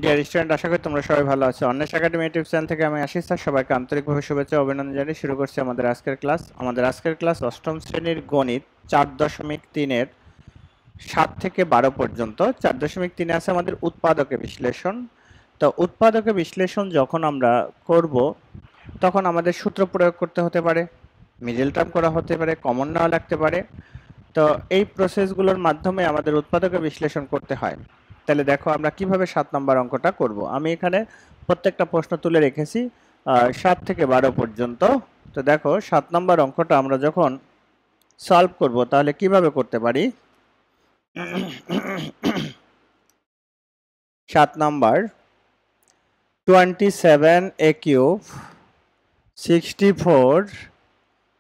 Dear student, আশা করি তোমরা সবাই ভালো আছো। অন্বেষা একাডেমি ইউটিউব চ্যানেল থেকে আমি আশিস স্যার সবাইকে আন্তরিকভাবে শুভেচ্ছা ও অভিনন্দন জানিয়ে শুরু করছি আমাদের আজকের ক্লাস। আমাদের আজকের ক্লাস অষ্টম শ্রেণীর গণিত 4.3-এর 7 থেকে 12 পর্যন্ত। 4.3-এ আছে আমাদের উৎপাদকে বিশ্লেষণ। তো উৎপাদকে বিশ্লেষণ যখন আমরা করব তখন আমাদের সূত্র প্রয়োগ করতে হতে পারে, মিডল টার্ম করা হতে পারে, কমন নাও লাগতে পারে। তো এই প্রসেসগুলোর মাধ্যমে আমাদের উৎপাদকে বিশ্লেষণ করতে হয়। তাহলে দেখো আমরা কিভাবে 7 নম্বর অঙ্কটা করব। আমি এখানে প্রত্যেকটা প্রশ্ন তুলে রেখেছি 7 থেকে 12 পর্যন্ত। তো দেখো 7 নম্বর অঙ্কটা আমরা যখন সলভ করব তাহলে কিভাবে করতে পারি। 7 number 27a cube 64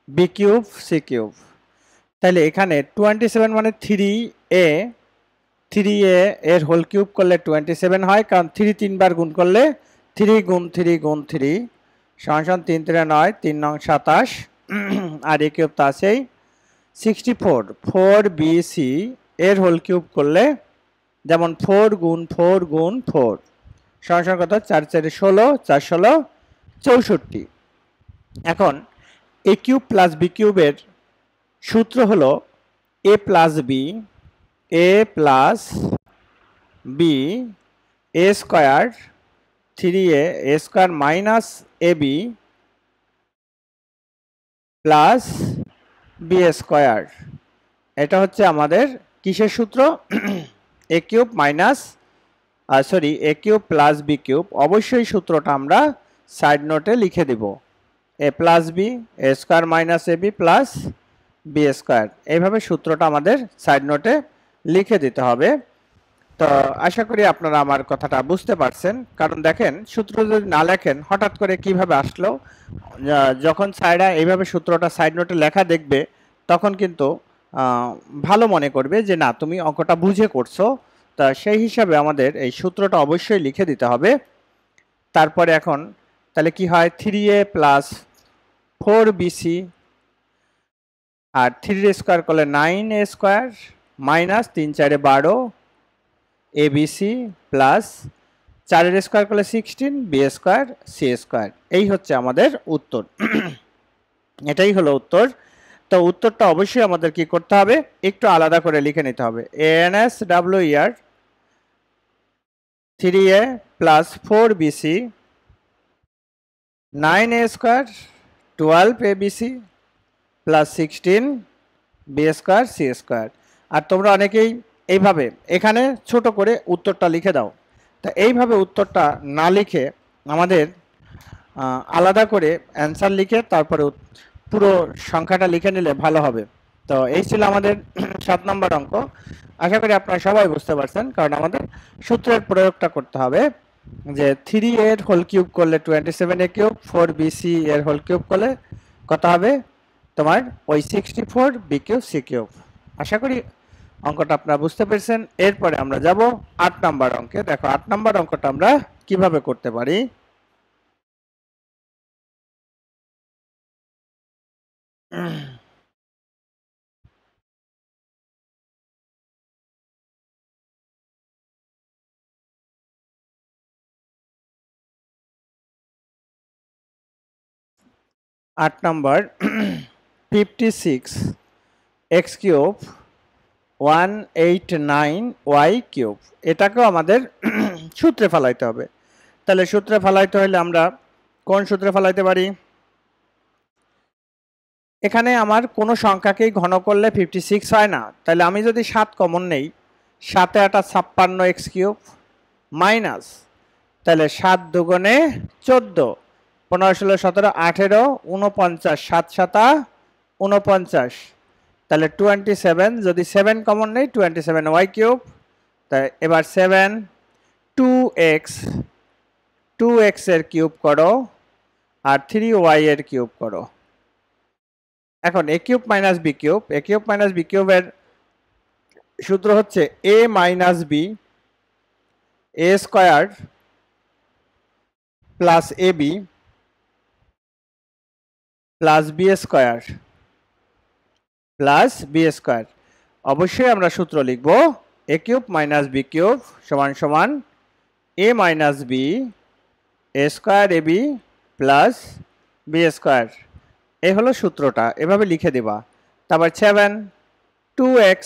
b cube c cube. তাহলে এখানে 27 মানে 3a, 3a এর হোল কিউব করলে 27 হয়, কারণ 3 তিনবার গুণ করলে 3 গুণ 3 গুণ 3 সমান 3 3 9, 3 9 27, আর এ কিউব তো আছেই। 64 4bc এর হোল কিউব করলে যেমন 4 গুণ 4 গুণ 4 সমান কত, 4 4 16, 4 16 64। এখন এ কিউব প্লাস বি কিউবের সূত্র হলো এ plus b, A plus b A square 3a A square minus A B plus B square. এটা হচ্ছে আমাদের কিসের সূত্র? এ কিউব মাইনাস সরি এ কিউব প্লাস বি কিউব। অবশ্যই সূত্রটা আমরা সাইড নোটে লিখে দিব। এ plus b A square minus A B plus B square, এইভাবে সূত্রটা আমাদের সাইড নোটে লিখে দিতে হবে। তো আশা করি আপনারা আমার কথাটা বুঝতে পারছেন, কারণ দেখেন সূত্র যদি না লেখেন হঠাৎ করে কিভাবে আসলো। যখন স্যাররা এইভাবে সূত্রটা সাইড নোটে লেখা দেখবে তখন কিন্তু ভালো মনে করবে যে না তুমি অঙ্কটা বুঝে করছো। তা সেই হিসাবে আমাদের এই সূত্রটা অবশ্যই লিখে দিতে হবে। তারপরে এখন তাহলে কি হয়, 3a প্লাস 4bc আর 3 স্কোয়ার করলে 9a square minus 3 4 12 ABC plus 4 square করলে 16 বি স্কোয়ার সি স্কোয়ার। এই হচ্ছে আমাদের উত্তর। এটাই হলো উত্তর। তো উত্তরটা অবশ্যই আমাদের কি করতে হবে, একটু আলাদা করে লিখে নিতে হবে। ANS W ER 3a plus 4bc 9a square 12abc plus 16 B square C square. আর তোমরা অনেকেই এইভাবে এখানে ছোট করে উত্তরটা লিখে দাও। তা এইভাবে উত্তরটা না লিখে আমাদের আলাদা করে অ্যান্সার লিখে তারপরে পুরো সংখ্যাটা লিখে নিলে ভালো হবে। তো এই ছিল আমাদের 7 নম্বর অঙ্ক। আশা করি আপনারা সবাই বুঝতে পারছেন, কারণ আমাদের সূত্রের প্রয়োগটা করতে হবে যে 3 এর হোল কিউব করলে 27 এ কিউব, 4bc এর হোল কিউব করলে কত হবে তোমার ওই 64 বি কিউব সি কিউব। আশা করি অঙ্কটা আপনারা বুঝতে পেরেছেন। এরপরে আমরা যাব 8 নম্বর অঙ্কে। দেখো 8 নম্বর অঙ্কটা আমরা কিভাবে করতে পারি। 8 নম্বর 56 এক্স কিউব 189 ওয়াই কিউব, এটাকেও আমাদের সূত্রে ফেলাইতে হবে। তাহলে সূত্রে ফেলাইতে হলে আমরা কোন সূত্রে ফেলাইতে পারি? এখানে আমার কোনো সংখ্যাকেই ঘন করলে 56 হয় না। তাহলে আমি যদি 7 কমন নেই, 7 8 56 এক্স কিউব মাইনাস, তাহলে 7 দুগুণে 14, 15 16 17 18 49, 7 7 49, তাহলে 27। যদি 7 কমন নেই 27 ওয়াই কিউব। তাই এবার 7 2x এর কিউব করো আর 3y এর কিউব করো। এখন A cube minus B cube, A cube minus B কিউবের সূত্র হচ্ছে A minus B A square plus A B plus B square plus B square. অবশ্যই আমরা সূত্র লিখব A cube minus B cube সমান সমান A minus B A square A B plus B square, এই হলো সূত্রটা, এভাবে লিখে দেবা। তারপর 7 2x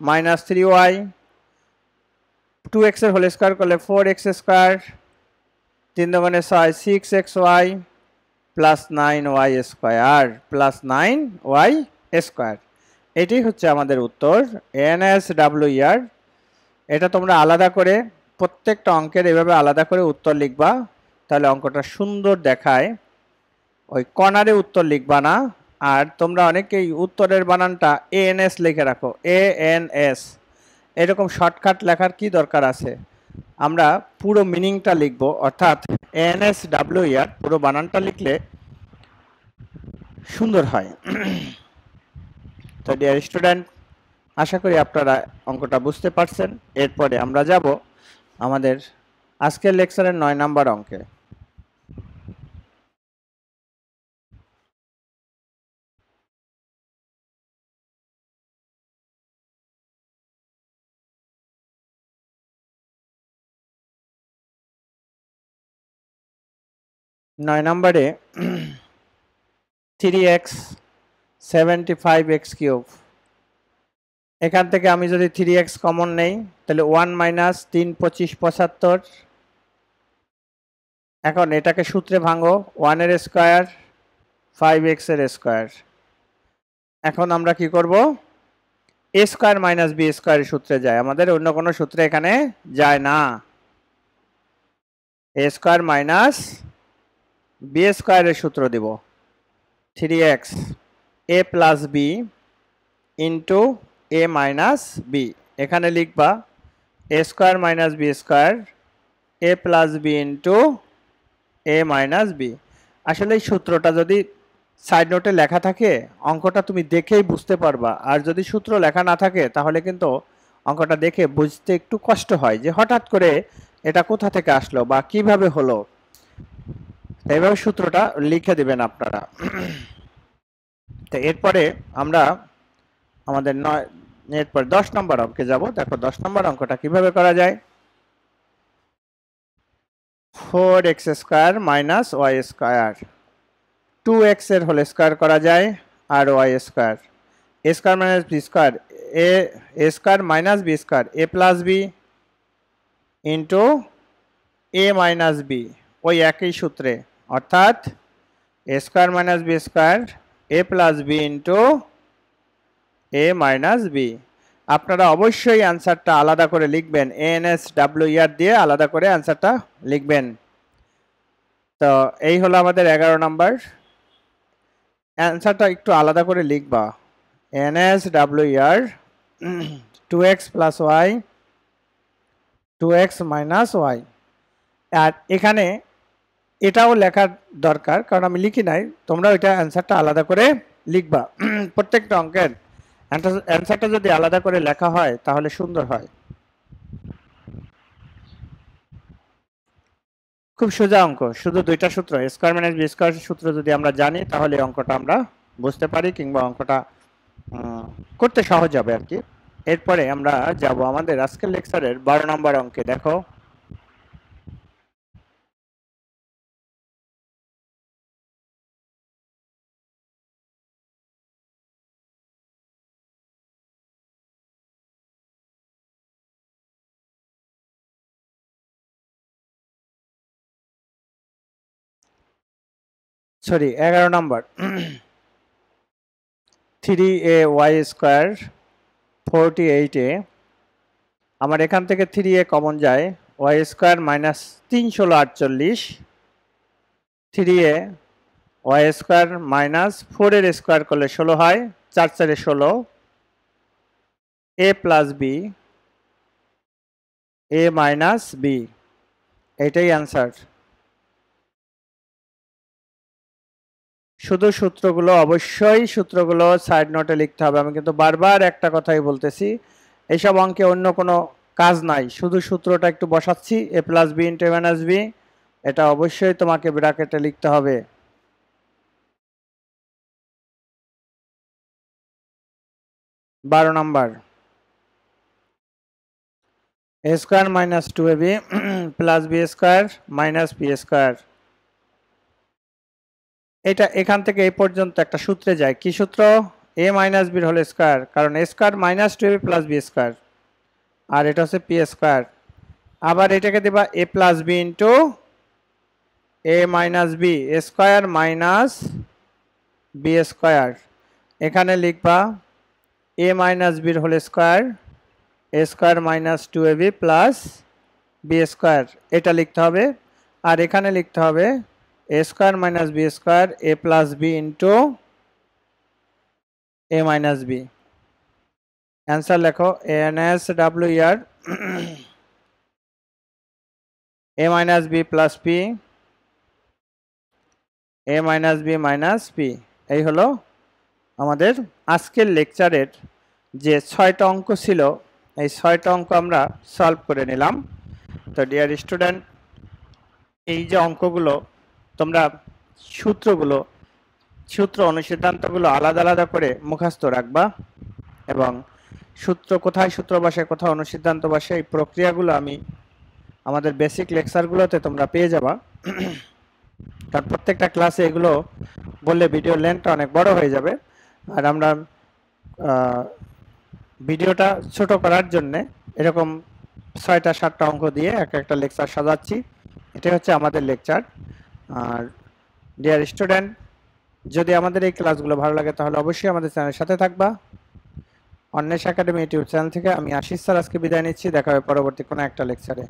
মাইনাস 3y, 2x এর হোল স্কোয়ার করলে 4x স্কোয়ার, 3 দুগুণে 6 6xy plus 9y square plus 9y square. এটাই হচ্ছে আমাদের উত্তর NSWR। এটা তোমরা আলাদা করে প্রত্যেকটা অঙ্কের এভাবে আলাদা করে উত্তর লিখবা, তাহলে অঙ্কটা সুন্দর দেখায়। ওই কর্নারে উত্তর লিখবা না। আর তোমরা অনেকেই উত্তরের বানানটা ANS লিখে রাখো, ANS। এরকম শর্টকাট লেখার কি দরকার আছে? আমরা পুরো মিনিংটা লিখব, অর্থাৎ NSWR পুরো বানানটা লিখলে সুন্দর হয়। তো ডিয়ার স্টুডেন্ট, আশা করি আপনারা অঙ্কটা বুঝতে পারছেন। এরপরে আমরা যাব আমাদের আজকের লেকচারের 9 নম্বর অঙ্কে। নয় নম্বরে 3x 75x কিউব, এখান থেকে আমি যদি 3x কমন নেই তাহলে 1 মাইনাস 3 25 75। এখন এটাকে সূত্রে ভাঙো, 1 এর স্কোয়ার 5x এর স্কোয়ার। এখন আমরা কি করব? a স্কোয়ার মাইনাস বি স্কোয়ারের সূত্রে যায়, আমাদের অন্য কোনো সূত্রে এখানে যায় না। a স্কোয়ার মাইনাস বি স্কোয়ারের সূত্র দিব, 3x a plus B into A minus b. এখানে লিখবা a square minus B square A plus B into A minus b. আসলে এই সূত্রটা যদি সাইড নোটে লেখা থাকে অঙ্কটা তুমি দেখেই বুঝতে পারবা, আর যদি সূত্র লেখা না থাকে তাহলে কিন্তু অঙ্কটা দেখে বুঝতে একটু কষ্ট হয় যে হঠাৎ করে এটা কোথা থেকে আসলো বা কিভাবে হলো। এইভাবে সূত্রটা লিখে দিবেন আপনারা। তো এরপরে আমরা আমাদের এরপর 10 নম্বর অঙ্কে যাব। দেখো 10 নম্বর অঙ্কটা কিভাবে করা যায়। 4x square minus Y square, 2x এর হোল স্কোয়ার করা যায় আর Y square, A square minus B square A square minus B square A plus B into A minus B, ওই একই সূত্রে, অর্থাৎ এ স্কোয়ার মাইনাস বি স্কোয়ার এ plus B into এ minus B. আপনারা অবশ্যই অ্যান্সারটা আলাদা করে লিখবেন, NSWR দিয়ে আলাদা করে অ্যান্সারটা লিখবেন। তো এই হলো আমাদের 11 নম্বর। অ্যান্সারটা একটু আলাদা করে লিখবা, NSWR 2x plus Y 2x minus Y. আর এখানে এটাও লেখার দরকার, কারণ আমি লিখি নাই, তোমরা ওইটা অ্যান্সারটা আলাদা করে লিখবা। প্রত্যেকটা অঙ্কের অ্যান্সারটা যদি আলাদা করে লেখা হয় তাহলে সুন্দর হয়। খুব সোজা অঙ্ক, শুধু দুইটা সূত্র, স্কোয়ার মাইনাস বি স্কোয়ার সূত্র যদি আমরা জানি তাহলে অঙ্কটা আমরা বুঝতে পারি, কিংবা অঙ্কটা করতে সহজ হবে আর কি। এরপরে আমরা যাব আমাদের আজকের লেকচারের 12 নম্বর অঙ্কে। দেখো সরি 11 নম্বর 3ay স্কোয়ার 48a, আমার এখান থেকে 3a কমন যায়, y square minus 3 16 48, 3a y square minus 4 এর স্কোয়ার করলে 16 হয়, 4 4 16, a plus b a minus b, এটাই অ্যান্সার। শুধু সূত্রগুলো, অবশ্যই সূত্রগুলো সাইড নোটে লিখতে হবে। আমি কিন্তু বারবার একটা কথাই বলতেছি, এইসব অঙ্কে অন্য কোনো কাজ নাই, শুধু সূত্রটা একটু বসাচ্ছি, A plus B into A minus B, এটা অবশ্যই তোমাকে ব্র্যাকেটে লিখতে হবে। 12 number, A square minus 2ab plus B square minus P square. এটা এখান থেকে এই পর্যন্ত একটা সূত্রে যায়, কি সূত্র? এ মাইনাস বির হোল স্কোয়ার, কারণ A square minus 2ab plus B square, আর এটা হচ্ছে পি স্কোয়ার। আবার এটাকে দেবা A plus B into A minus B square minus B square. এখানে লিখবা এ মাইনাস বির whole square, A square minus 2ab plus B square, এটা লিখতে হবে। আর এখানে লিখতে হবে A square minus B square A plus B into A minus B. Answer লেখো ANSWER a minus b plus p a minus b minus p. এই হলো আমাদের আজকের লেকচারের যে 6টা অঙ্ক ছিল, এই 6টা অঙ্ক আমরা সলভ করে নিলাম। তো ডিয়ার স্টুডেন্ট, এই যে অঙ্কগুলো তোমরা সূত্র অনুসিদ্ধান্তগুলো আলাদা আলাদা করে মুখস্থ রাখবা, এবং কোথায় সূত্র বসে কোথায় অনুসিদ্ধান্ত বসে এই প্রক্রিয়াগুলো আমি আমাদের বেসিক লেকচারগুলোতে তোমরা পেয়ে যাবা। কারণ প্রত্যেকটা ক্লাসে এগুলো বললে ভিডিও লেন্থটা অনেক বড় হয়ে যাবে, আর আমরা ভিডিওটা ছোট করার জন্যে এরকম 6টা 7টা অঙ্ক দিয়ে একটা লেকচার সাজাচ্ছি। এটা হচ্ছে আমাদের লেকচার। আর ডিয়ার স্টুডেন্ট, যদি আমাদের এই ক্লাসগুলো ভালো লাগে তাহলে অবশ্যই আমাদের চ্যানেলের সাথে থাকবা। অন্বেষা একাডেমি ইউটিউব চ্যানেল থেকে আমি আশিস স্যার আজকে বিদায় নিচ্ছি। দেখা হবে পরবর্তী কোনো একটা লেকচারে।